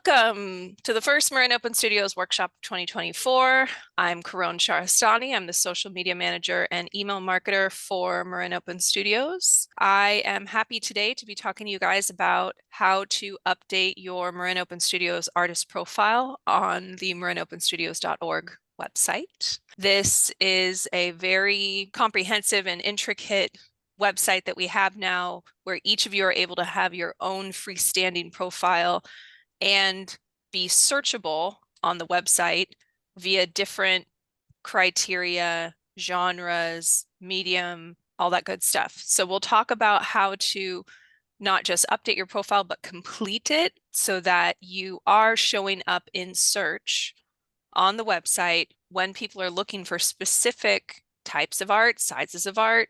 Welcome to the first Marin Open Studios Workshop 2024. I'm Caron Shahrestani. I'm the social media manager and email marketer for Marin Open Studios. I am happy today to be talking to you guys about how to update your Marin Open Studios artist profile on the marinopenstudios.org website. This is a very comprehensive and intricate website that we have now where each of you are able to have your own freestanding profile and be searchable on the website via different criteria, genres, medium, all that good stuff. So we'll talk about how to not just update your profile, but complete it so that you are showing up in search on the website when people are looking for specific types of art, sizes of art,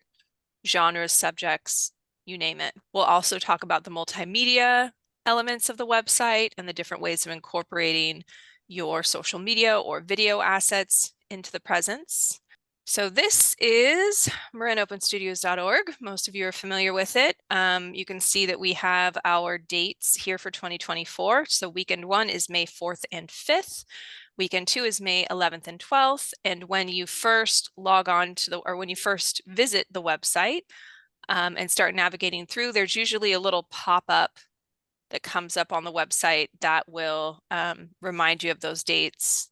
genres, subjects, you name it. We'll also talk about the multimedia elements of the website and the different ways of incorporating your social media or video assets into the presence. So this is marinopenstudios.org. Most of you are familiar with it. You can see that we have our dates here for 2024. So weekend 1 is May 4th and 5th. Weekend 2 is May 11th and 12th. And when you first log on to when you first visit the website and start navigating through, there's usually a little pop-up that comes up on the website that will remind you of those dates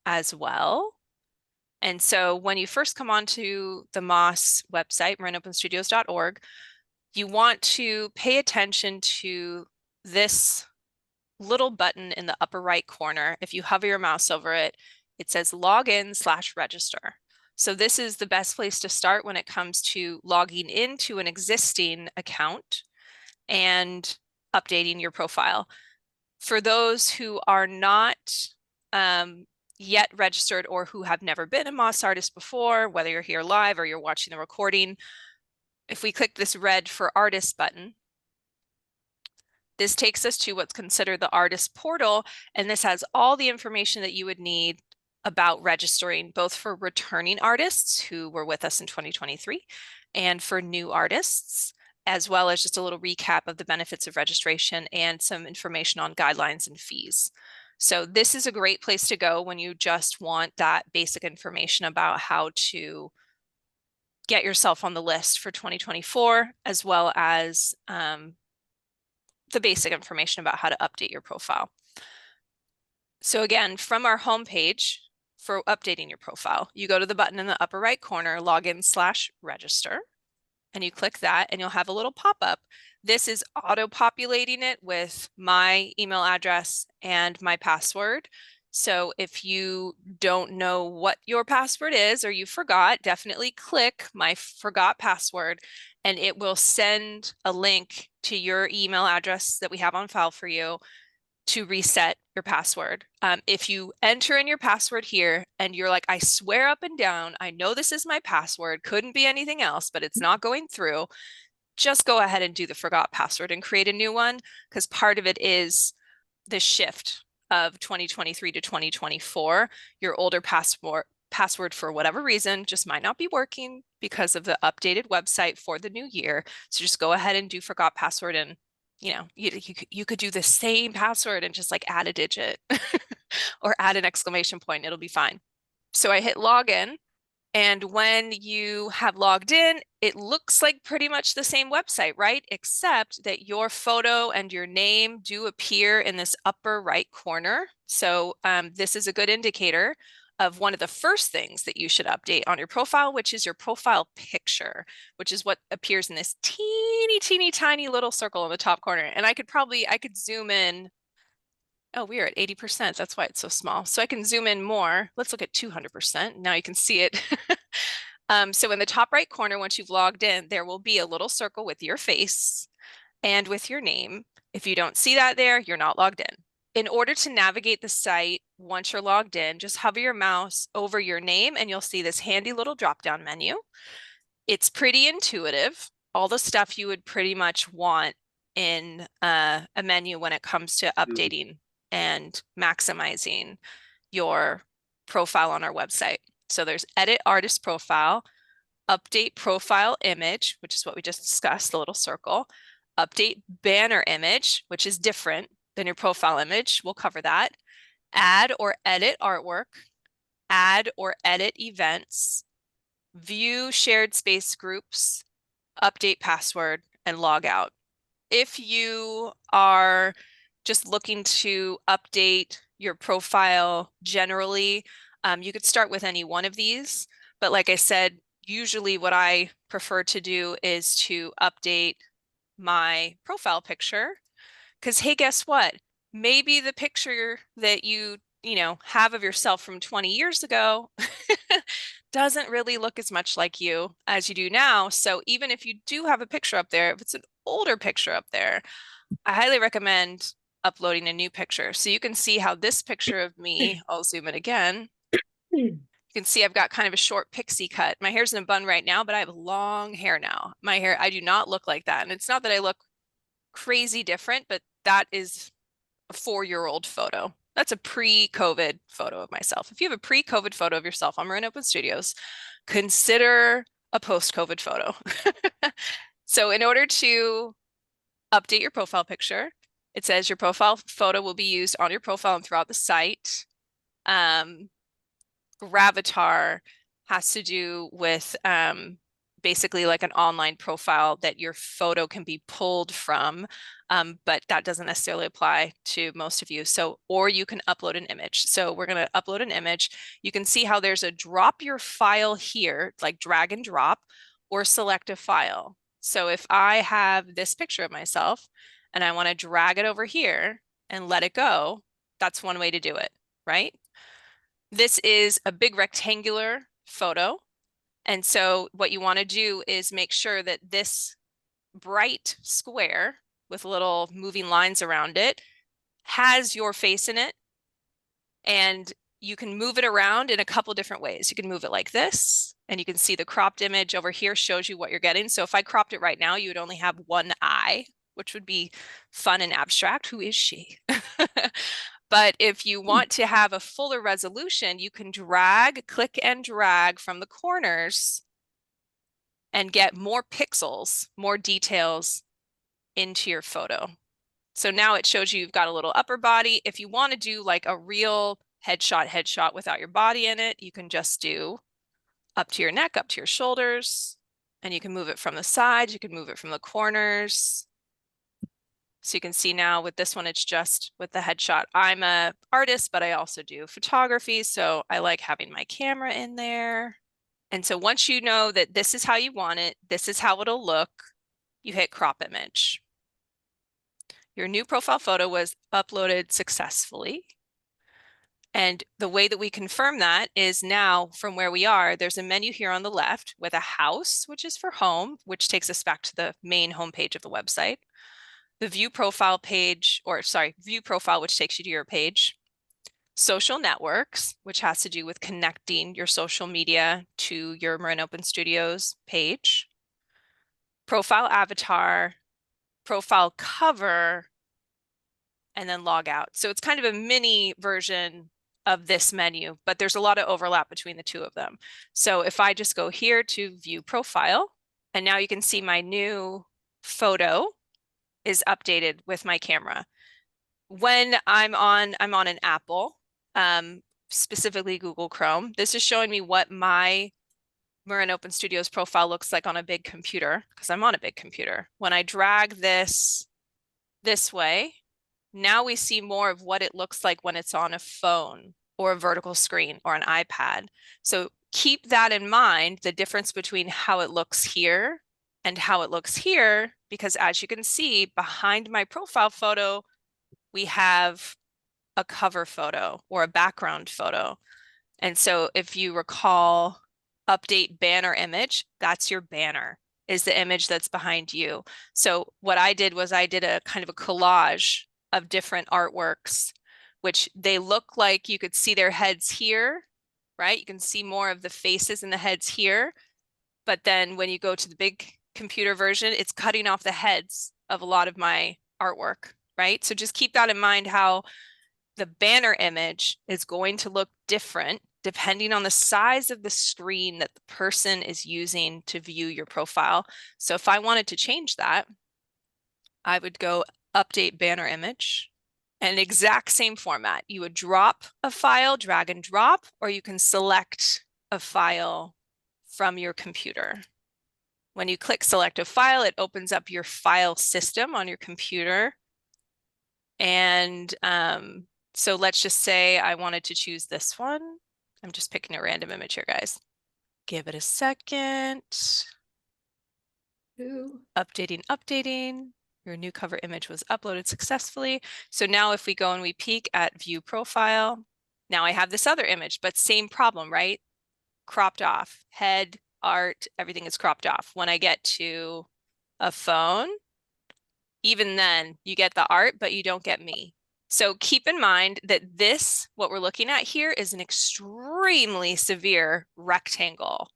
as well. And so when you first come onto the MOS website, marinopenstudios.org, you want to pay attention to this little button in the upper right corner. If you hover your mouse over it, it says login/register. So this is the best place to start when it comes to logging into an existing account and updating your profile. For those who are not yet registered or who have never been a MOS artist before, whether you're here live or you're watching the recording, if we click this red for artist button, this takes us to what's considered the artist portal, and this has all the information that you would need about registering, both for returning artists who were with us in 2023 and for new artists, as well as just a little recap of the benefits of registration and some information on guidelines and fees. So this is a great place to go when you just want that basic information about how to get yourself on the list for 2024, as well as the basic information about how to update your profile. So again, from our homepage for updating your profile, you go to the button in the upper right corner, login/register. And you click that and you'll have a little pop-up. This is auto-populating it with my email address and my password. So if you don't know what your password is or you forgot, definitely click my forgot password and it will send a link to your email address that we have on file for you to reset your password. If you enter in your password here and you're like, I swear up and down, I know this is my password, couldn't be anything else, but it's not going through, just go ahead and do the forgot password and create a new one, because part of it is the shift of 2023 to 2024. Your older password for whatever reason just might not be working because of the updated website for the new year. So just go ahead and do forgot password, and you could do the same password and just like add a digit or add an exclamation point. It'll be fine. So I hit login, and when you have logged in, it looks like pretty much the same website, right? Except that your photo and your name do appear in this upper right corner. So this is a good indicator of one of the first things that you should update on your profile, which is your profile picture, which is what appears in this teeny tiny little circle in the top corner. And I could zoom in. Oh, we're at 80%. That's why it's so small. So I can zoom in more. Let's look at 200%. Now you can see it. So in the top right corner, once you've logged in, there will be a little circle with your face and with your name. If you don't see that there, you're not logged in. In order to navigate the site, once you're logged in, just hover your mouse over your name and you'll see this handy little drop-down menu. It's pretty intuitive. All the stuff you would pretty much want in a menu when it comes to updating and maximizing your profile on our website. So there's edit artist profile, update profile image, which is what we just discussed, the little circle, update banner image, which is different. then your profile image, we'll cover that. Add or edit artwork, add or edit events, view shared space groups, update password, and log out. If you are just looking to update your profile generally, you could start with any one of these. But like I said, usually what I prefer to do is to update my profile picture. Because, hey, guess what? Maybe the picture that you know, have of yourself from 20 years ago doesn't really look as much like you as you do now. So even if you do have a picture up there, if it's an older picture up there, I highly recommend uploading a new picture. So you can see how this picture of me, I'll zoom in again. You can see I've got kind of a short pixie cut. My hair's in a bun right now, but I have long hair now. My hair, I do not look like that. And it's not that I look crazy different, but that is a 4-year-old photo. That's a pre-COVID photo of myself. If you have a pre-COVID photo of yourself on Marin Open Studios, consider a post-COVID photo. So in order to update your profile picture, it says your profile photo will be used on your profile and throughout the site. Gravatar has to do with basically like an online profile that your photo can be pulled from, but that doesn't necessarily apply to most of you. So, or you can upload an image. So we're going to upload an image. You can see how there's a drop your file here, like drag and drop, or select a file. So if I have this picture of myself and I want to drag it over here and let it go, that's one way to do it, right? This is a big rectangular photo. And so what you want to do is make sure that this bright square with little moving lines around it has your face in it. And you can move it around in a couple different ways. You can move it like this, and you can see the cropped image over here shows you what you're getting. So if I cropped it right now, you would only have one eye, which would be fun and abstract. Who is she? But if you want to have a fuller resolution, you can drag, click and drag from the corners and get more pixels, more details into your photo. So now it shows you've got a little upper body. If you want to do like a real headshot without your body in it, you can just do up to your neck, up to your shoulders, and you can move it from the sides, you can move it from the corners. So you can see now with this one, it's just with the headshot. I'm an artist, but I also do photography. So I like having my camera in there. And so once you know that this is how you want it, this is how it'll look, you hit crop image. Your new profile photo was uploaded successfully. And the way that we confirm that is now from where we are, there's a menu here on the left with a house, which is for home, which takes us back to the main homepage of the website. The view profile page, or sorry, view profile, which takes you to your page. Social networks, which has to do with connecting your social media to your Marin Open Studios page. Profile avatar, profile cover, and then log out. So it's kind of a mini version of this menu, but there's a lot of overlap between the two of them. So if I just go here to view profile, and now you can see my new photo is updated with my camera. When I'm on an Apple, specifically Google Chrome, this is showing me what my Marin Open Studios profile looks like on a big computer, because I'm on a big computer. When I drag this way, now we see more of what it looks like when it's on a phone or a vertical screen or an iPad. So keep that in mind, the difference between how it looks here and how it looks here, because as you can see behind my profile photo, we have a cover photo or a background photo. And so if you recall, update banner image, that's your banner, is the image that's behind you. So what I did was I did a kind of a collage of different artworks, which they look like you could see their heads here, right? You can see more of the faces and the heads here. But then when you go to the big computer version, it's cutting off the heads of a lot of my artwork, right? So just keep that in mind, how the banner image is going to look different depending on the size of the screen that the person is using to view your profile. So if I wanted to change that, I would go update banner image. An exact same format. You would drop a file, drag and drop, or you can select a file from your computer. When you click select a file, it opens up your file system on your computer. And so let's just say I wanted to choose this one. I'm just picking a random image here, guys. Give it a second. Ooh. Updating. Your new cover image was uploaded successfully. So now if we go and we peek at view profile, now I have this other image, but same problem, right? Cropped off, head, art, everything is cropped off. When I get to a phone, even then you get the art, but you don't get me. So keep in mind that this, what we're looking at here, is an extremely severe rectangle.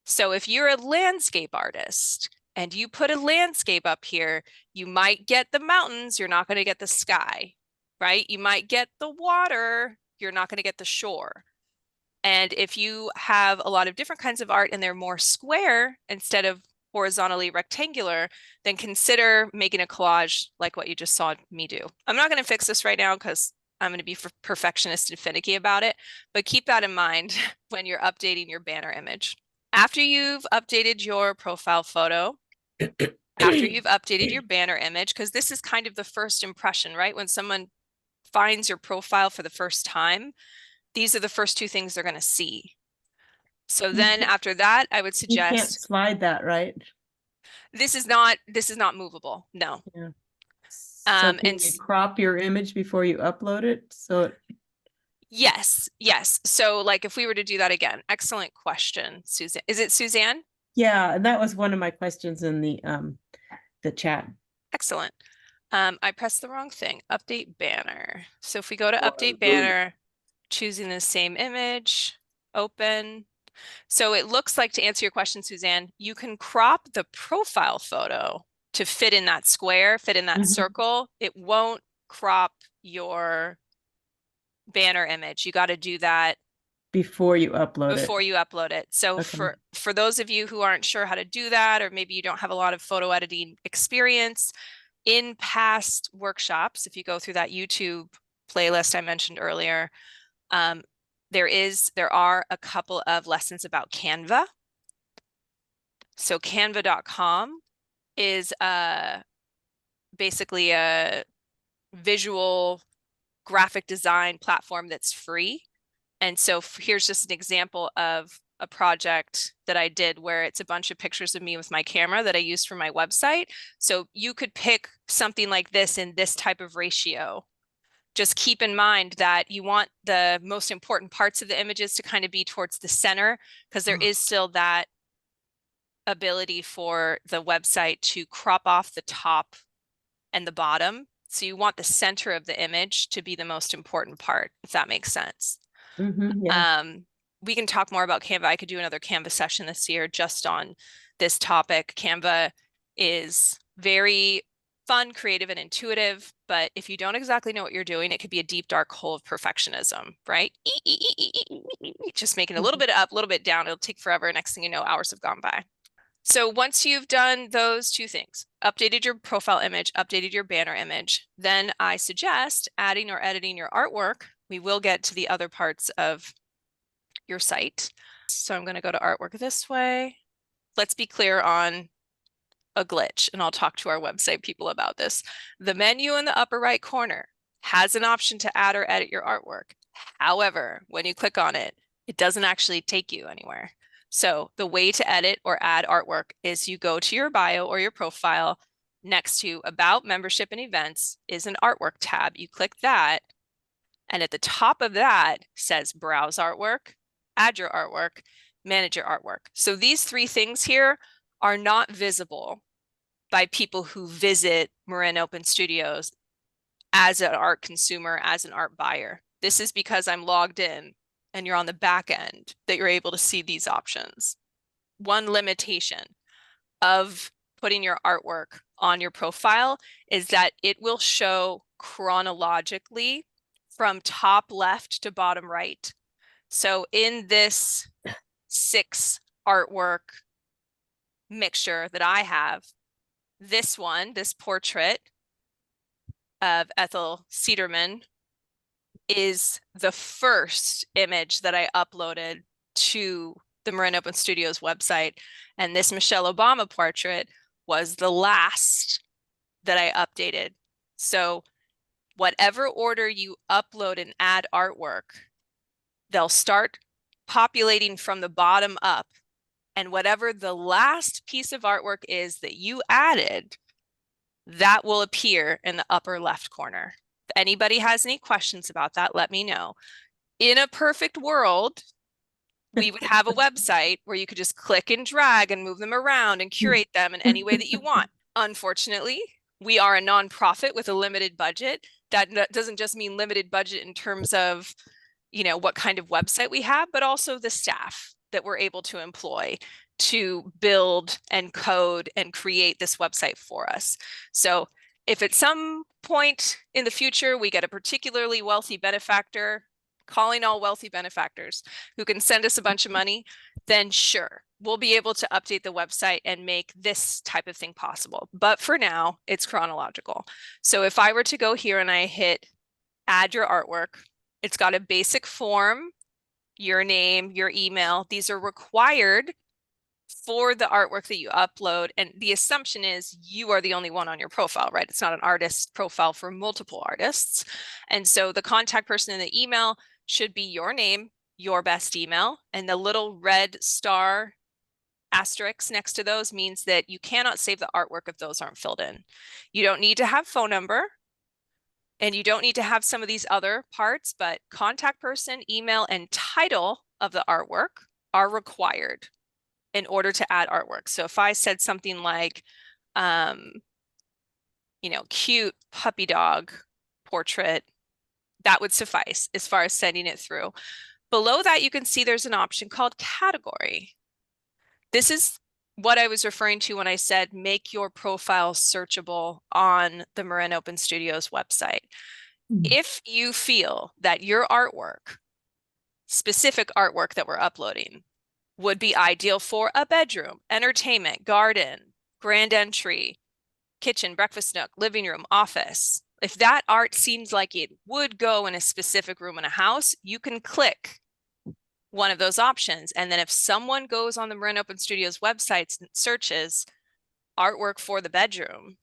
So if you're a landscape artist and you put a landscape up here, you might get the mountains, you're not going to get the sky, right? You might get the water, you're not going to get the shore. And if you have a lot of different kinds of art and they're more square instead of horizontally rectangular, then consider making a collage like what you just saw me do. I'm not going to fix this right now because I'm going to be perfectionist and finicky about it, but keep that in mind when you're updating your banner image. After you've updated your profile photo, after you've updated your banner image, because this is kind of the first impression, right? When someone finds your profile for the first time, these are the first two things they're going to see. So then after that, I would You can't suggest slide that, right? this is not movable. No. Yeah. So can And you crop your image before you upload it? So it yes. So like if we were to do that again, excellent question, Suzanne. Is it Suzanne? yeah, and that was one of my questions in the chat. Excellent. I pressed the wrong thing. Update banner. So if we go to update banner, choosing the same image, open. So it looks like, to answer your question, Suzanne, you can crop the profile photo to fit in that square, fit in that circle. It won't crop your banner image. You got to do that Before you upload it. So Okay. for those of you who aren't sure how to do that, or maybe you don't have a lot of photo editing experience, in past workshops, if you go through that YouTube playlist I mentioned earlier, there are a couple of lessons about Canva. So canva.com is basically a visual graphic design platform that's free. And so here's just an example of a project that I did where it's a bunch of pictures of me with my camera that I used for my website. So you could pick something like this in this type of ratio. Just keep in mind that you want the most important parts of the images to kind of be towards the center, because there is still that ability for the website to crop off the top and the bottom. So you want the center of the image to be the most important part, if that makes sense. Yeah. We can talk more about Canva. I could do another Canva session this year just on this topic. Canva is very fun, creative, and intuitive, but if you don't exactly know what you're doing, it could be a deep, dark hole of perfectionism, right? Just making a little bit up, a little bit down. It'll take forever. Next thing you know, hours have gone by. So once you've done those two things, updated your profile image, updated your banner image, then I suggest adding or editing your artwork. We will get to the other parts of your site. So I'm going to go to artwork this way. Let's be clear on a glitch, and I'll talk to our website people about this. The menu in the upper right corner has an option to add or edit your artwork. However, when you click on it, it doesn't actually take you anywhere. So the way to edit or add artwork is you go to your bio or your profile. Next to About, Membership, and Events is an artwork tab. You click that, and at the top of that says Browse Artwork, Add Your Artwork, Manage Your Artwork. So these three things here are not visible by people who visit Marin Open Studios as an art consumer, as an art buyer. This is because I'm logged in and you're on the back end that you're able to see these options. One limitation of putting your artwork on your profile is that it will show chronologically from top left to bottom right. So in this 6 artwork mixture that I have, this one, this portrait, of Ethel Cederman is the first image that I uploaded to the Marin Open Studios website. And this Michelle Obama portrait was the last that I updated. So whatever order you upload and add artwork, they'll start populating from the bottom up. And whatever the last piece of artwork is that you added, that will appear in the upper left corner. If anybody has any questions about that, let me know. In a perfect world, we would have a website where you could just click and drag and move them around and curate them in any way that you want. Unfortunately, we are a nonprofit with a limited budget. That doesn't just mean limited budget in terms of, what kind of website we have, but also the staff that we're able to employ to build and code and create this website for us. So if at some point in the future we get a particularly wealthy benefactor, calling all wealthy benefactors, who can send us a bunch of money, then sure, we'll be able to update the website and make this type of thing possible. But for now, it's chronological. So if I were to go here and I hit add your artwork, it's got a basic form, your name, your email. These are required for the artwork that you upload. And the assumption is you are the only one on your profile, right? It's not an artist profile for multiple artists. And so the contact person in the email should be your name, your best email, and the little red star asterisk next to those means that you cannot save the artwork if those aren't filled in. You don't need to have phone number, and you don't need to have some of these other parts, but contact person, email, and title of the artwork are required in order to add artwork. So if I said something like, cute puppy dog portrait, that would suffice as far as sending it through. Below that, you can see there's an option called category. This is what I was referring to when I said make your profile searchable on the Marin Open Studios website. If you feel that your artwork, specific artwork that we're uploading, would be ideal for a bedroom, entertainment, garden, grand entry, kitchen, breakfast nook, living room, office, if that art seems like it would go in a specific room in a house, you can click one of those options. And then if someone goes on the Marin Open Studios websites and searches artwork for the bedroom,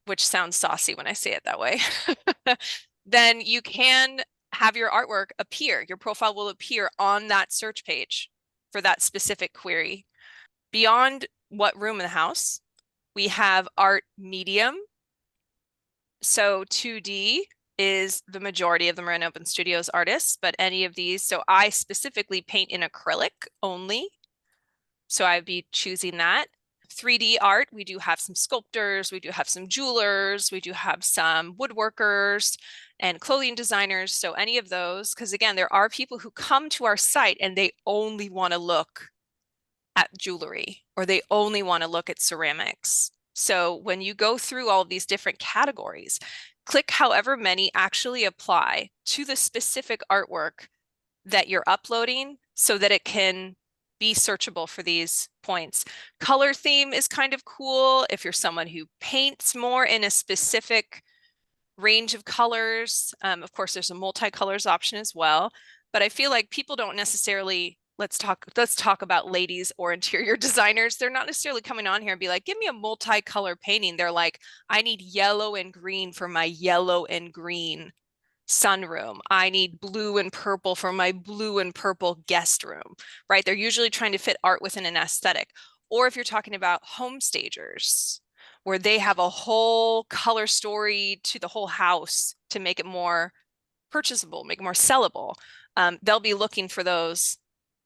which sounds saucy when I say it that way, then you can have your artwork appear. Your profile will appear on that search page for that specific query. Beyond what room in the house, we have art medium. So 2D is the majority of the Marin Open Studios artists, but any of these, so I specifically paint in acrylic only. So I'd be choosing that. 3D art, we do have some sculptors, we do have some jewelers, we do have some woodworkers and clothing designers. So any of those, because again, there are people who come to our site and they only want to look at jewelry or they only want to look at ceramics. So when you go through all of these different categories, click however many actually apply to the specific artwork that you're uploading so that it can be searchable for these points. Color theme is kind of cool if you're someone who paints more in a specific range of colors. Of course, there's a multicolors option as well, but I feel like people don't necessarily, let's talk about ladies or interior designers. They're not necessarily coming on here and be like, give me a multicolor painting. They're like, I need yellow and green for my yellow and green sunroom. I need blue and purple for my blue and purple guest room, right? They're usually trying to fit art within an aesthetic. Or if you're talking about home stagers, where they have a whole color story to the whole house to make it more purchasable, make it more sellable, they'll be looking for those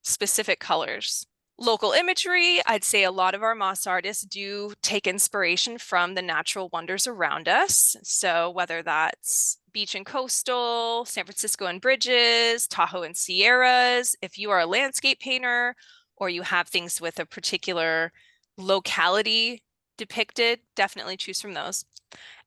specific colors. Local imagery, I'd say a lot of our MOS artists do take inspiration from the natural wonders around us. So whether that's beach and coastal, San Francisco and bridges, Tahoe and Sierras, if you are a landscape painter or you have things with a particular locality depicted, definitely choose from those.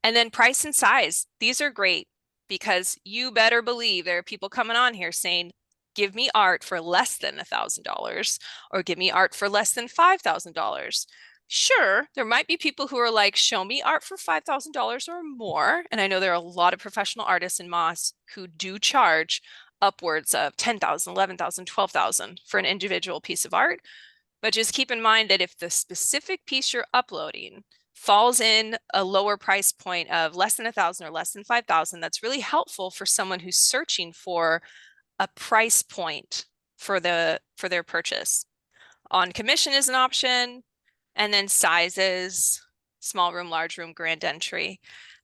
And then price and size, these are great because you better believe there are people coming on here saying, give me art for less than $1,000 or give me art for less than $5,000. Sure, there might be people who are like, show me art for $5,000 or more. And I know there are a lot of professional artists in MOS who do charge upwards of 10,000, 11,000, 12,000 for an individual piece of art. But just keep in mind that if the specific piece you're uploading falls in a lower price point of less than 1,000 or less than 5,000, that's really helpful for someone who's searching for a price point for their purchase. On commission is an option, and then sizes, small room, large room, grand entry.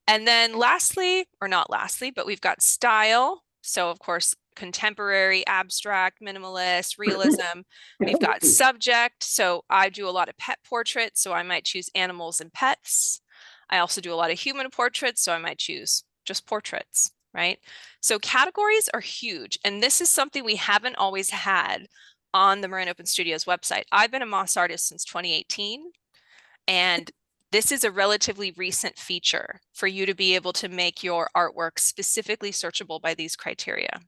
And then lastly, or not lastly, but we've got style. So of course, contemporary, abstract, minimalist, realism. We've got subject. So I do a lot of pet portraits, so I might choose animals and pets. I also do a lot of human portraits, so I might choose just portraits, right? So categories are huge. And this is something we haven't always had on the Marin Open Studios website. I've been a MOS artist since 2018, and this is a relatively recent feature for you to be able to make your artwork specifically searchable by these criteria.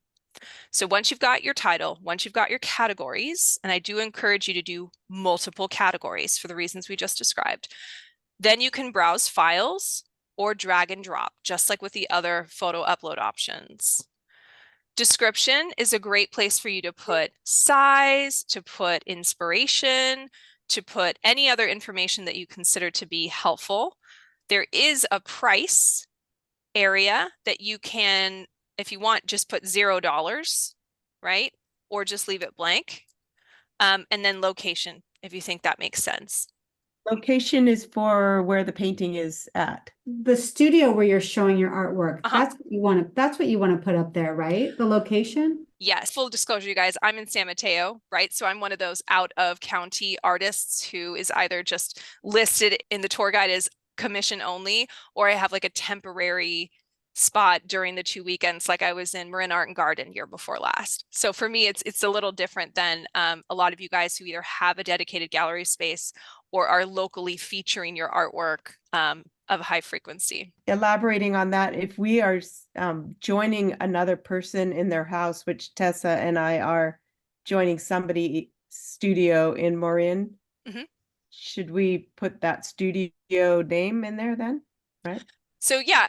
So once you've got your title, once you've got your categories, and I do encourage you to do multiple categories for the reasons we just described, then you can browse files or drag and drop, just like with the other photo upload options. Description is a great place for you to put size, to put inspiration, to put any other information that you consider to be helpful. There is a price area that you can, if you want, just put $0, right? Or just leave it blank. And then location, if you think that makes sense. Location is for where the painting is at. The studio where you're showing your artwork, Uh-huh. that's what you want to put up there, right? The location? Yes, full disclosure, you guys, I'm in San Mateo, right? So I'm one of those out of county artists who is either just listed in the tour guide as commission only, or I have like a temporary spot during the 2 weekends, like I was in Marin Art and Garden year before last. So for me, it's a little different than a lot of you guys who either have a dedicated gallery space or are locally featuring your artwork of high frequency. Elaborating on that, if we are joining another person in their house, which Tessa and I are joining somebody studio in Marin, should we put that studio name in there then? Right. So yeah,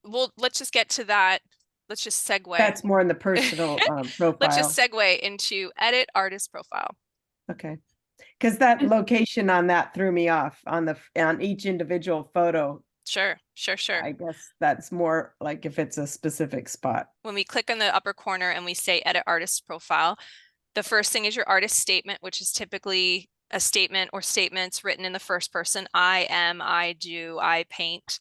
well, let's just get to that. Let's just segue. That's more in the personal profile. Let's just segue into edit artist profile. Okay. Because that location on that threw me off on each individual photo. Sure. I guess that's more like if it's a specific spot. When we click on the upper corner and we say edit artist profile, the first thing is your artist statement, which is typically a statement or statements written in the first person. I am, I do, I paint.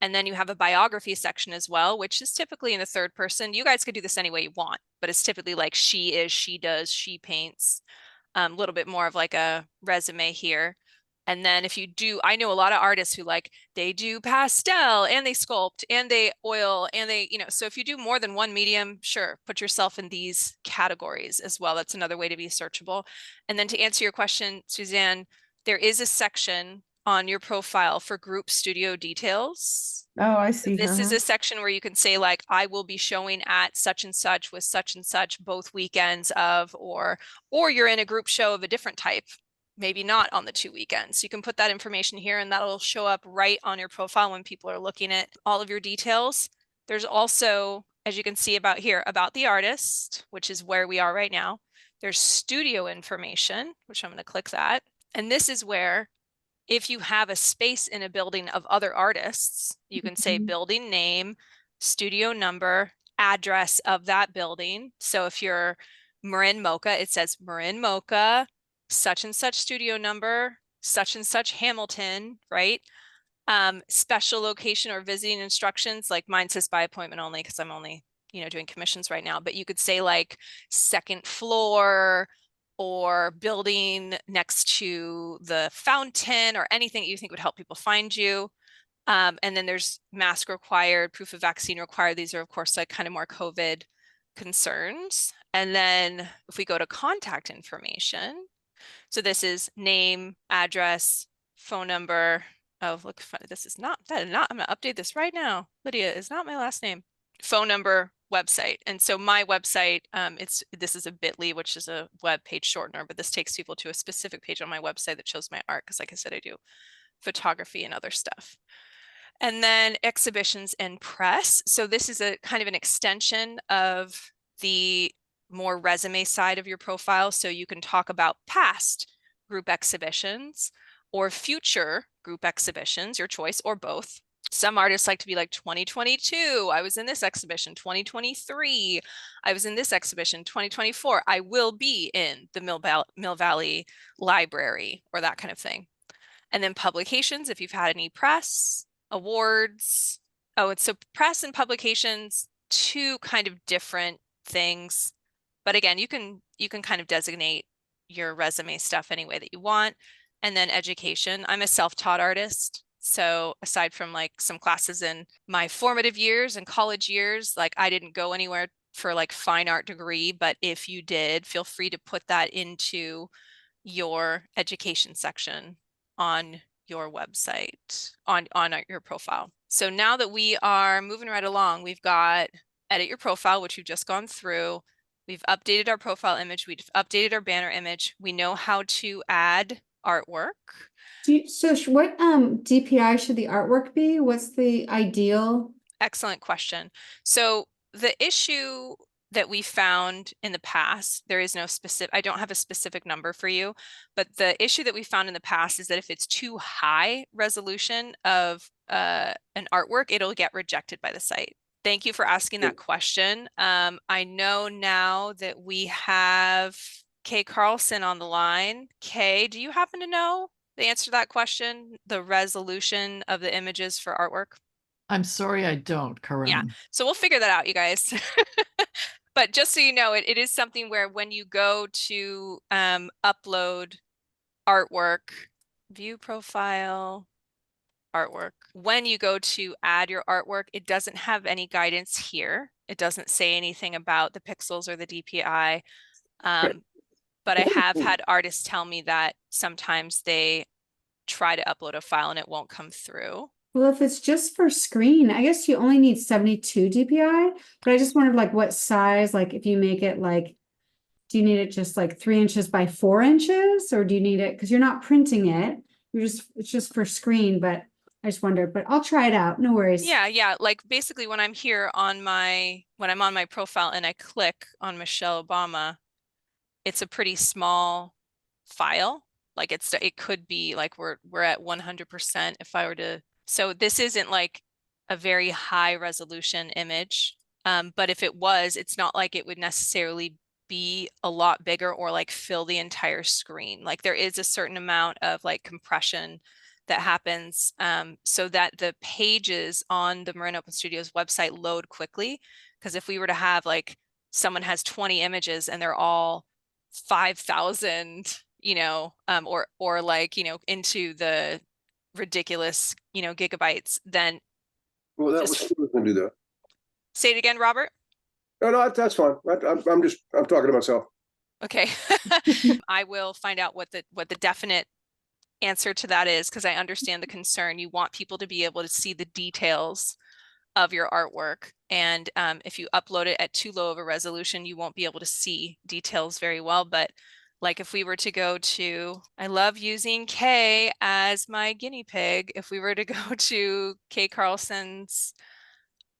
And then you have a biography section as well, which is typically in the third person. You guys could do this any way you want, but it's typically like she is, she does, she paints. A little bit more of like a resume here. And then if you do, I know a lot of artists who like, they do pastel and they sculpt and they oil and they, so if you do more than one medium, sure, put yourself in these categories as well. That's another way to be searchable. And then to answer your question, Suzanne, there is a section on your profile for group studio details. Oh, I see. This is a section where you can say like, I will be showing at such and such with such and such both weekends of, or you're in a group show of a different type, maybe not on the 2 weekends. You can put that information here and that'll show up right on your profile when people are looking at all of your details. There's also, as you can see about here, about the artist, which is where we are right now. There's studio information, which I'm going to click that. And this is where, if you have a space in a building of other artists, you can say building name, studio number, address of that building. So if you're Marin Mocha, it says Marin Mocha, such and such studio number, such and such Hamilton, right? Special location or visiting instructions, like mine says by appointment only because I'm only, doing commissions right now. But you could say like second floor, or building next to the fountain, or anything that you think would help people find you. And then there's mask required, proof of vaccine required. These are, of course, like kind of more COVID concerns. And then if we go to contact information, so this is name, address, phone number. Oh, look, this is not, I'm going to update this right now. Lydia is not my last name. Phone number, website. And so my website, this is a bit.ly, which is a web page shortener, but this takes people to a specific page on my website that shows my art. Cause like I said, I do photography and other stuff. And then exhibitions and press. So this is a kind of an extension of the more resume side of your profile. So you can talk about past group exhibitions or future group exhibitions, your choice, or both. Some artists like to be like 2022, I was in this exhibition, 2023, I was in this exhibition, 2024, I will be in the Mill Valley Library, or that kind of thing. And then publications, if you've had any press, awards. Oh, it's so press and publications, two kind of different things. But again, you can kind of designate your resume stuff any way that you want. And then education. I'm a self-taught artist. So aside from like some classes in my formative years and college years, like I didn't go anywhere for like fine art degree, but if you did, feel free to put that into your education section on your website, on your profile. So now that we are moving right along, we've got edit your profile, which we've just gone through. We've updated our profile image. We've updated our banner image. We know how to add artwork. So what DPI should the artwork be? What's the ideal? Excellent question. So the issue that we found in the past, there is no specific, I don't have a specific number for you, but the issue that we found in the past is that if it's too high resolution of an artwork, it'll get rejected by the site. Thank you for asking that question. I know now that we have Kay Carlson on the line. Kay, do you happen to know the answer to that question, the resolution of the images for artwork? I'm sorry, I don't, Caron. Yeah, so we'll figure that out, you guys. But just so you know, it is something where when you go to upload artwork, view profile, artwork, when you go to add your artwork, it doesn't have any guidance here. It doesn't say anything about the pixels or the DPI. But I have had artists tell me that sometimes they try to upload a file and it won't come through. Well, if it's just for screen, I guess you only need 72 DPI, but I just wondered like what size, like if you make it like, do you need it just like 3 inches by 4 inches, or do you need it, because you're not printing it, it's just for screen, but I just wondered, but I'll try it out, no worries. Yeah, like basically when I'm here on when I'm on my profile and I click on Michelle Obama, it's a pretty small file. Like it could be like we're at 100% if I were to. So this isn't like a very high resolution image. But if it was, it's not like it would necessarily be a lot bigger or like fill the entire screen. Like there is a certain amount of like compression that happens so that the pages on the Marin Open Studios website load quickly. Because if we were to have like someone has 20 images and they're all 5,000, or like, into the ridiculous, gigabytes, then. Well, that was going to do that. Say it again, Robert. No, that's fine. I'm talking to myself. Okay. I will find out what the definite answer to that is, because I understand the concern. You want people to be able to see the details of your artwork. And if you upload it at too low of a resolution, you won't be able to see details very well. But like if we were to go to, I love using Kay as my guinea pig. If we were to go to Kay Carlson's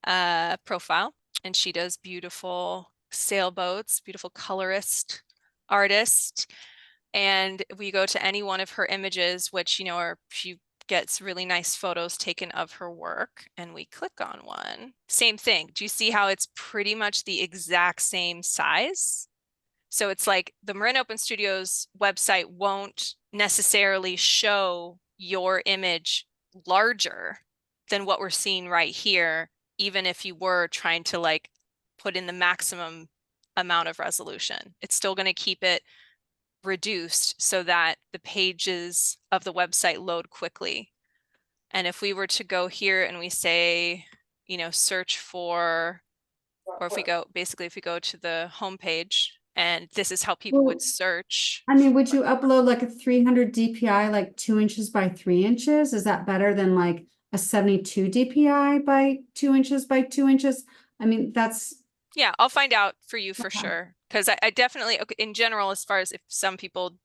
profile, and she does beautiful sailboats, beautiful colorist artist. And we go to any one of her images, which, she gets really nice photos taken of her work, and we click on one. Same thing. Do you see how it's pretty much the exact same size? So it's like the Marin Open Studios website won't necessarily show your image larger than what we're seeing right here, even if you were trying to like put in the maximum amount of resolution. It's still going to keep it reduced so that the pages of the website load quickly. And if we were to go here and we say, search for, or if we go to the home page, and this is how people would search. I mean, would you upload like a 300 DPI, like 2 inches by 3 inches? Is that better than like a 72 DPI by 2 inches by 2 inches? I mean, that's Yeah, I'll find out for you for Okay. sure. Because I definitely, okay, in general, as far as if some people,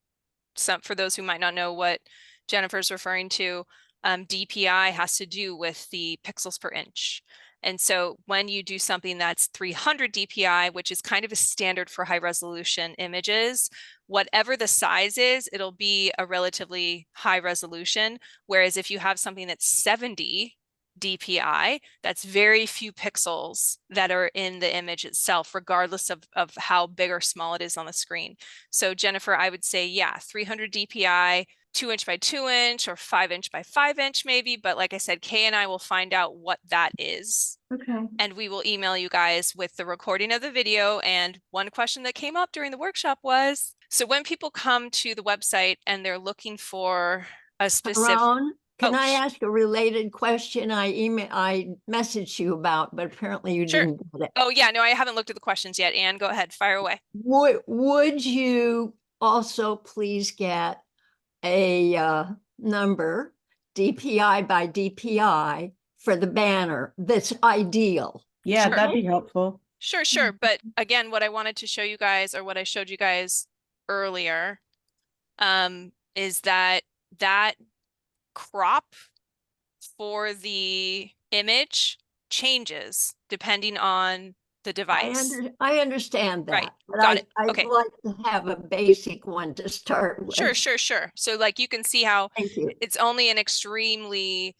for those who might not know what Jennifer's referring to, DPI has to do with the pixels per inch. And so when you do something that's 300 DPI, which is kind of a standard for high resolution images, whatever the size is, it'll be a relatively high resolution. Whereas if you have something that's 70 DPI, that's very few pixels that are in the image itself, regardless of how big or small it is on the screen. So Jennifer, I would say, yeah, 300 DPI, 2" by 2" or 5" by 5" maybe. But like I said, Kay and I will find out what that is. Okay. And we will email you guys with the recording of the video. And one question that came up during the workshop was, so when people come to the website and they're looking for a specific, Caron, can oh, I ask a related question? I messaged you about, but apparently you sure. didn't get it. Oh yeah, no, I haven't looked at the questions yet. Anne, go ahead, fire away. Would you also please get a number, DPI by DPI, for the banner that's ideal? Yeah, Sure. that'd be helpful. Sure. But again, what I wanted to show you guys, or what I showed you guys earlier, is that crop for the image changes depending on the device. I understand Right. that, but Got it. I'd Okay. like to have a basic one to start with. Sure. So like you can see how Thank you. it's only an extremely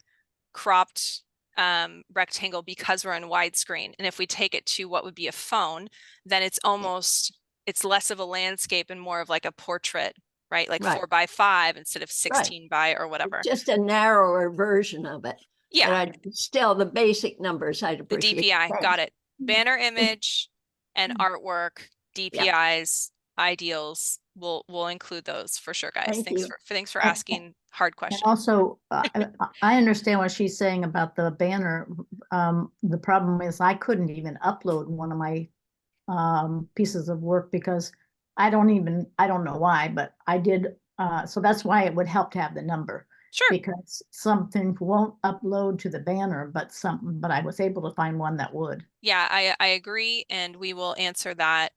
cropped rectangle because we're in widescreen. And if we take it to what would be a phone, then it's less of a landscape and more of like a portrait, right? Like Right. 4x5 instead of 16 by or whatever. Just a narrower version of it. Yeah. But still the basic numbers I'd The appreciate. DPI, Thanks. got it. Banner image and artwork, DPIs, ideals, we'll include those for sure, guys. Thank you. Thanks for And- asking hard And questions. also, I understand what she's saying about the banner. The problem is I couldn't even upload one of my pieces of work because I don't know why, but I did. So that's why it would help to have the number. Sure. Because some things won't upload to the banner, but I was able to find one that would. Yeah, I agree. And we will answer that.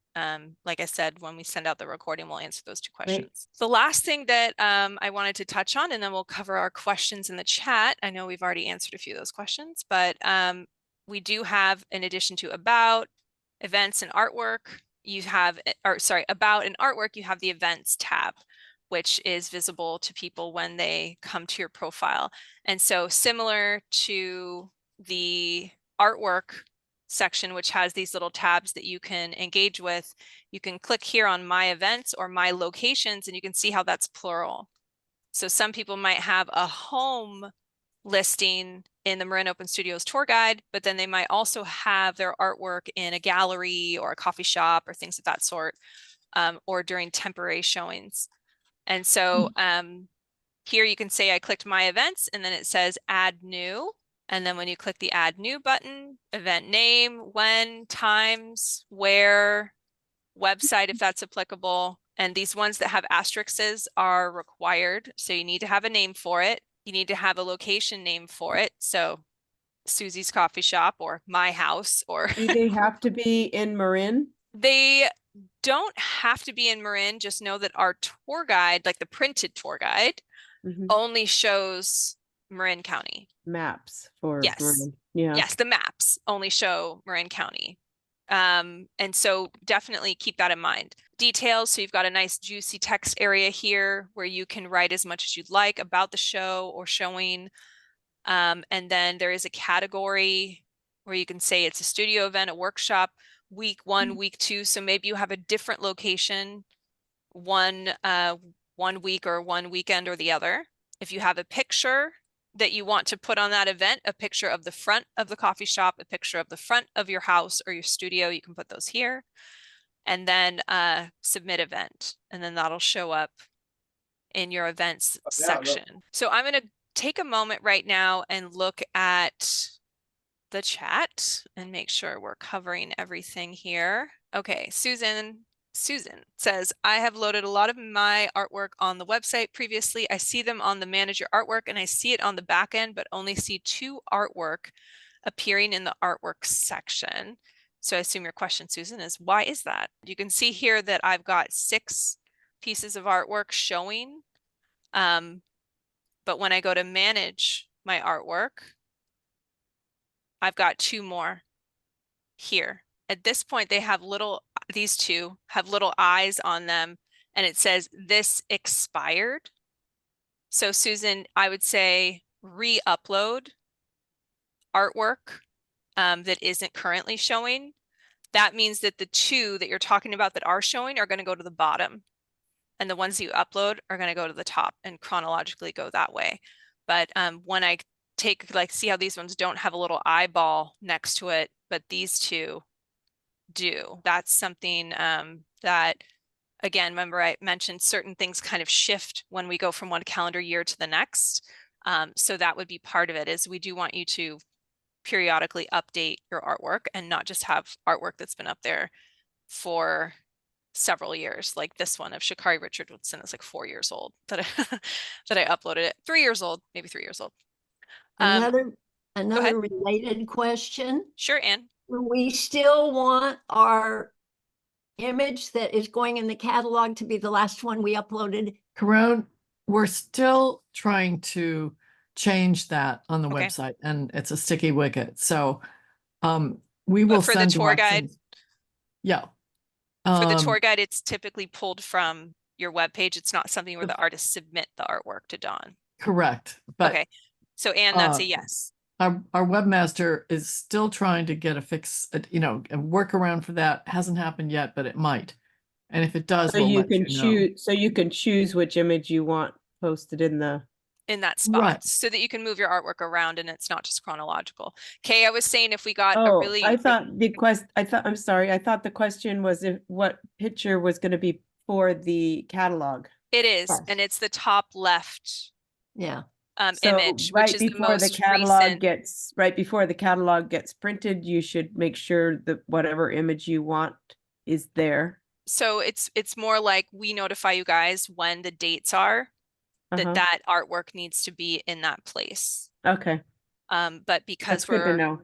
Like I said, when we send out the recording, we'll answer those two questions. The last thing that I wanted to touch on, and then we'll cover our questions in the chat. I know we've already answered a few of those questions, but we do have, in addition to about, events and artwork, you have, about and artwork, you have the events tab, which is visible to people when they come to your profile. And so similar to the artwork section, which has these little tabs that you can engage with, you can click here on my events or my locations, and you can see how that's plural. So some people might have a home listing in the Marin Open Studios tour guide, but then they might also have their artwork in a gallery or a coffee shop or things of that sort, or during temporary showings. And so here you can say I clicked my events, and then it says add new. And then when you click the add new button, event name, when, times, where, website if that's applicable. And these ones that have asterisks are required. So you need to have a name for it. You need to have a location name for it. So Susie's Coffee Shop or my house, or Do they have to be in Marin? they don't have to be in Marin. Just know that our tour guide, like the printed tour guide, only shows Marin County. Maps for Yes. Marin. Yeah. Yes, the maps only show Marin County. And so definitely keep that in mind. Details, so you've got a nice juicy text area here where you can write as much as you'd like about the show or showing. And then there is a category where you can say it's a studio event, a workshop, week 1, week 2. So maybe you have a different location one week or one weekend or the other. If you have a picture that you want to put on that event, a picture of the front of the coffee shop, a picture of the front of your house or your studio, you can put those here. And then submit event, and then that'll show up in your events section. So I'm going to take a moment right now and look at the chat and make sure we're covering everything here. Okay, Susan says, I have loaded a lot of my artwork on the website previously. I see them on the manage your artwork and I see it on the back end, but only see 2 artwork appearing in the artwork section. So I assume your question, Susan, is why is that? You can see here that I've got 6 pieces of artwork showing. But when I go to manage my artwork, I've got 2 more here. At this point, they have these 2 have little eyes on them, and it says this expired. So Susan, I would say re-upload artwork that isn't currently showing. That means that the 2 that you're talking about that are showing are going to go to the bottom, and the ones that you upload are going to go to the top and chronologically go that way. But when I take, like, see how these ones don't have a little eyeball next to it, but these 2 do. That's something that, again, remember I mentioned certain things kind of shift when we go from one calendar year to the next. So that would be part of it, is we do want you to periodically update your artwork and not just have artwork that's been up there for several years. Like this one of Shakari Richardson is like 4 years old that I that I uploaded it. 3 years old, maybe 3 years old. Another ahead. related question. Sure, Anne. We still want our image that is going in the catalog to be the last one we uploaded. Caron, we're still trying to change that on the Okay. website, and it's a sticky wicket. So we will for the send tour guide, yeah. For the tour guide, it's typically pulled from your webpage. It's not something where the artists submit the artwork to Dawn. Correct. But okay. So Anne, that's a yes. Our webmaster is still trying to get a fix, a workaround for that. Hasn't happened yet, but it might. And if it does, So we'll you let can you know. choose, so you can choose which image you want posted in that spot, Right. so that you can move your artwork around and it's not just chronological. Kay, I was saying if we got a Oh, really, I thought I'm sorry. I thought the question was if what picture was going to be for the catalog. it is, Yes. and it's the top left Yeah. So image, which is the most recent. right before the catalog gets printed, you should make sure that whatever image you want is there. So it's more like we notify you guys when the dates are that that artwork needs to be in that place. Okay. But because That's good to know.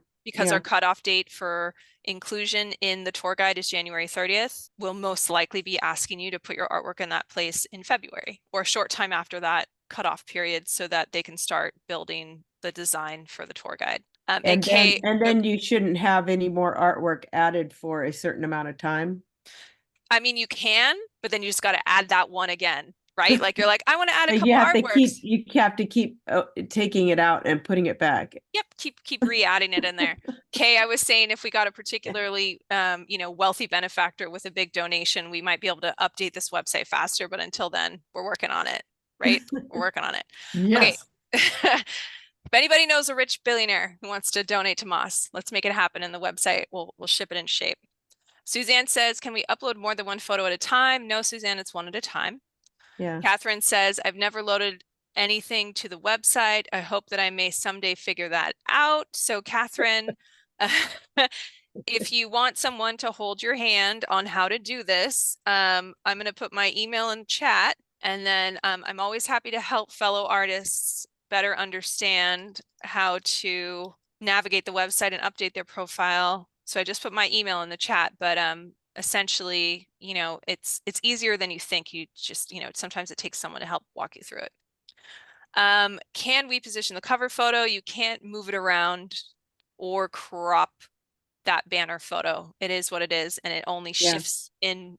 our cutoff date for inclusion in the tour guide is January 30th, we'll most likely be asking you to put your artwork in that place in February or a short time after that cutoff period, so that they can start building the design for the tour guide. And then you shouldn't have any more artwork added for a certain amount of time. I mean, you can, but then you just got to add that one again, right? Like you're like, I want to add a couple You have to keep taking it out and putting it back. Yep, keep re-adding it in there. Kay, I was saying if we got a particularly wealthy benefactor with a big donation, we might be able to update this website faster, but until then, we're working on it, right? We're working on it. Yes. Okay. If anybody knows a rich billionaire who wants to donate to MOS, let's make it happen, and the website we'll ship it in shape. Suzanne says, can we upload more than one photo at a time? No, Suzanne, it's one at a time. Yeah. Catherine says, I've never loaded anything to the website. I hope that I may someday figure that out. So Catherine, if you want someone to hold your hand on how to do this, I'm going to put my email in chat, and then I'm always happy to help fellow artists better understand how to navigate the website and update their profile. So I just put my email in the chat, but essentially, it's easier than you think. You just, sometimes it takes someone to help walk you through it. Can we position the cover photo? You can't move it around or crop that banner photo. It is what it is, and it only shifts in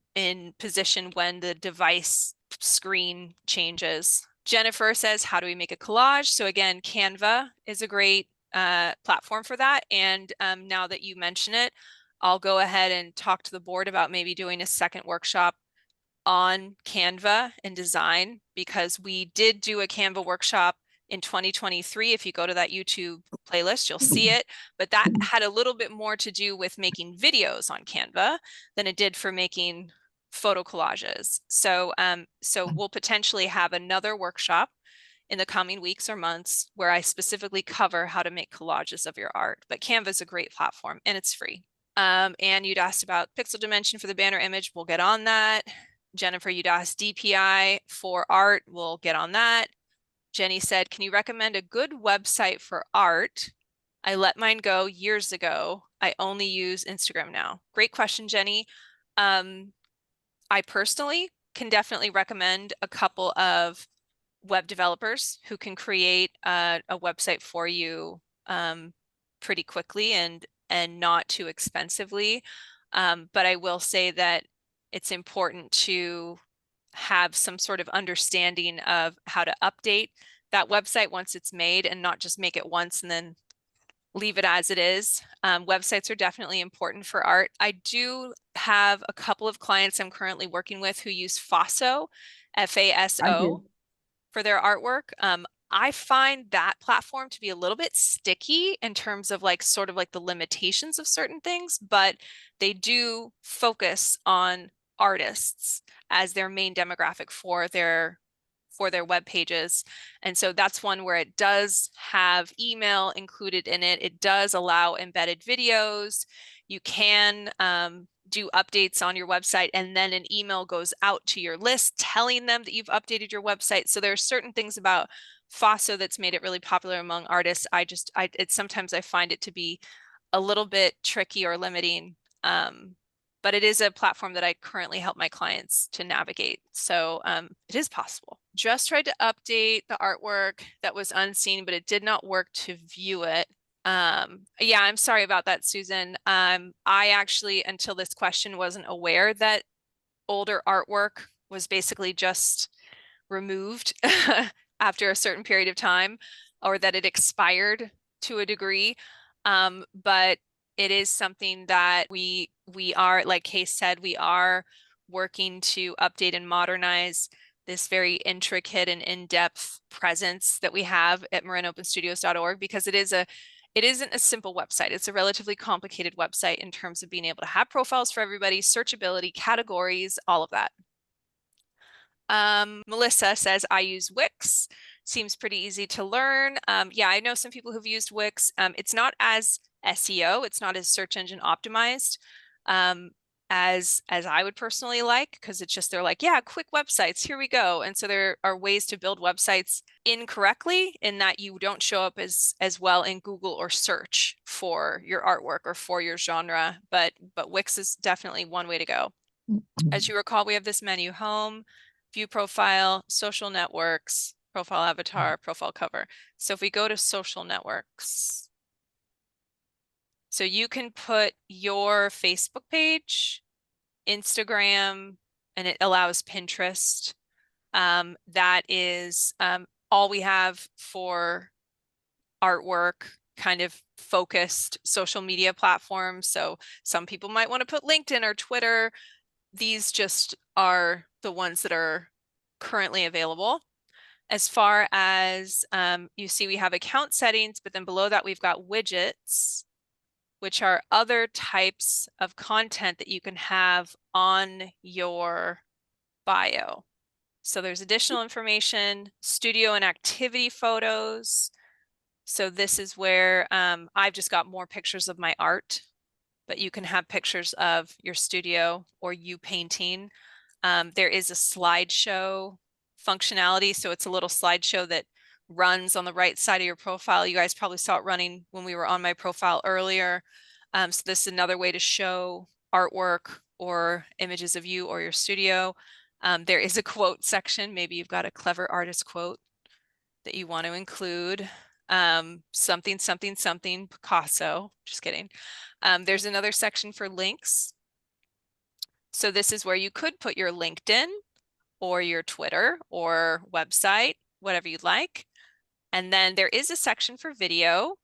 position when the device screen changes. Jennifer says, how do we make a collage? So again, Canva is a great platform for that. And now that you mention it, I'll go ahead and talk to the board about maybe doing a second workshop on Canva and design, because we did do a Canva workshop in 2023. If you go to that YouTube playlist, you'll see it, but that had a little bit more to do with making videos on Canva than it did for making photo collages. So we'll potentially have another workshop in the coming weeks or months where I specifically cover how to make collages of your art. But Canva is a great platform and it's free. And you'd asked about pixel dimension for the banner image. We'll get on that. Jennifer, you'd asked DPI for art. We'll get on that. Jenny said, can you recommend a good website for art? I let mine go years ago. I only use Instagram now. Great question, Jenny. I personally can definitely recommend a couple of web developers who can create a website for you pretty quickly and not too expensively. But I will say that it's important to have some sort of understanding of how to update that website once it's made and not just make it once and then leave it as it is. Websites are definitely important for art. I do have a couple of clients I'm currently working with who use Faso, I F-A-S-O, do. for their artwork. I find that platform to be a little bit sticky in terms of like sort of like the limitations of certain things, but they do focus on artists as their main demographic for their web pages. And so that's one where it does have email included in it. It does allow embedded videos. You can do updates on your website, and then an email goes out to your list telling them that you've updated your website. So there are certain things about Faso that's made it really popular among artists. Sometimes I find it to be a little bit tricky or limiting. But it is a platform that I currently help my clients to navigate. So it is possible. Just tried to update the artwork that was unseen, but it did not work to view it. Yeah, I'm sorry about that, Susan. I actually, until this question, wasn't aware that older artwork was basically just removed after a certain period of time, or that it expired to a degree. But it is something that we are, like Kay said, we are working to update and modernize this very intricate and in-depth presence that we have at marinopenstudios.org, because it isn't a simple website. It's a relatively complicated website in terms of being able to have profiles for everybody, searchability, categories, all of that. Melissa says, I use Wix. Seems pretty easy to learn. Yeah, I know some people who've used Wix. It's not as SEO, it's not as search engine optimized as I would personally like, because it's just, they're like, yeah, quick websites, here we go. And so there are ways to build websites incorrectly in that you don't show up as well in Google or search for your artwork or for your genre. But Wix is definitely one way to go. As you recall, we have this menu: home, view profile, social networks, profile avatar, profile cover. So if we go to social networks, so you can put your Facebook page, Instagram, and it allows Pinterest. That is all we have for artwork kind of focused social media platforms. So some people might want to put LinkedIn or Twitter. These just are the ones that are currently available. As far as you see, we have account settings, but then below that we've got widgets, which are other types of content that you can have on your bio. So there's additional information, studio and activity photos. So this is where I've just got more pictures of my art, but you can have pictures of your studio or you painting. There is a slideshow functionality. So it's a little slideshow that runs on the right side of your profile. You guys probably saw it running when we were on my profile earlier. So this is another way to show artwork or images of you or your studio. There is a quote section. Maybe you've got a clever artist quote that you want to include. Something, something, something, Picasso. Just kidding. There's another section for links. So this is where you could put your LinkedIn or your Twitter or website, whatever you'd like. And then there is a section for video.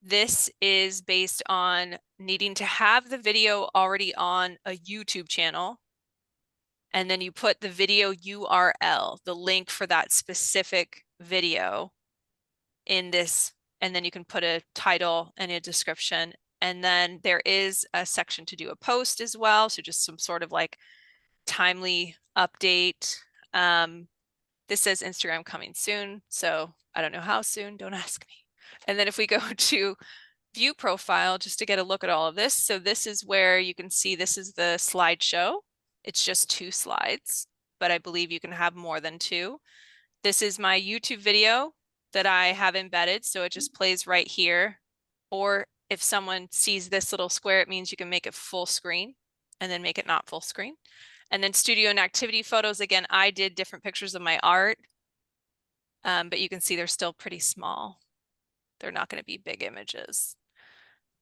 This is based on needing to have the video already on a YouTube channel. And then you put the video URL, the link for that specific video in this, and then you can put a title and a description. And then there is a section to do a post as well. So just some sort of like timely update. This says Instagram coming soon. So I don't know how soon, don't ask me. And then if we go to view profile, just to get a look at all of this. So this is where you can see, this is the slideshow. It's just 2 slides, but I believe you can have more than 2. This is my YouTube video that I have embedded. So it just plays right here Or if someone sees this little square, it means you can make it full screen and then make it not full screen. And then studio and activity photos. Again, I did different pictures of my art, but you can see they're still pretty small. They're not going to be big images.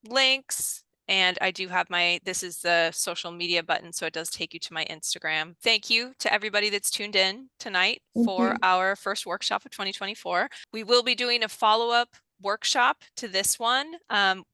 Links. And I do have this is the social media button, so it does take you to my Instagram. Thank you to everybody that's tuned in tonight for our first workshop of 2024. We will be doing a follow-up workshop to this one.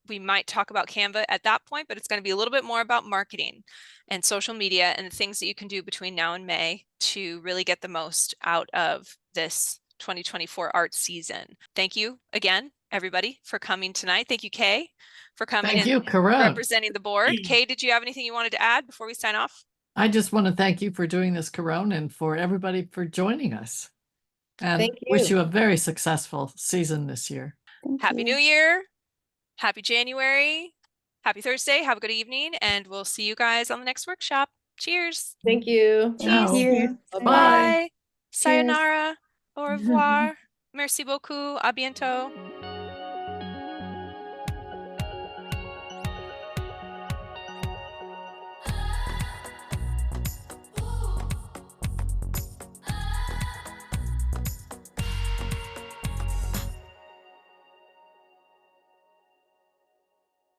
We might talk about Canva at that point, but it's going to be a little bit more about marketing and social media and the things that you can do between now and May to really get the most out of this 2024 art season. Thank you again, everybody, for coming tonight. Thank you, Kay, for coming Thank and you, Caron. representing the board. Kay, did you have anything you wanted to add before we sign off? I just want to thank you for doing this, Caron, and for everybody for joining us. And Thank wish you. you a very successful season this year. Happy New Year. Happy January. Happy Thursday. Have a good evening, and we'll see you guys on the next workshop. Cheers. Thank you. Ciao. Thank you. Bye. Bye. Sayonara. Au revoir. Merci beaucoup. A bientôt.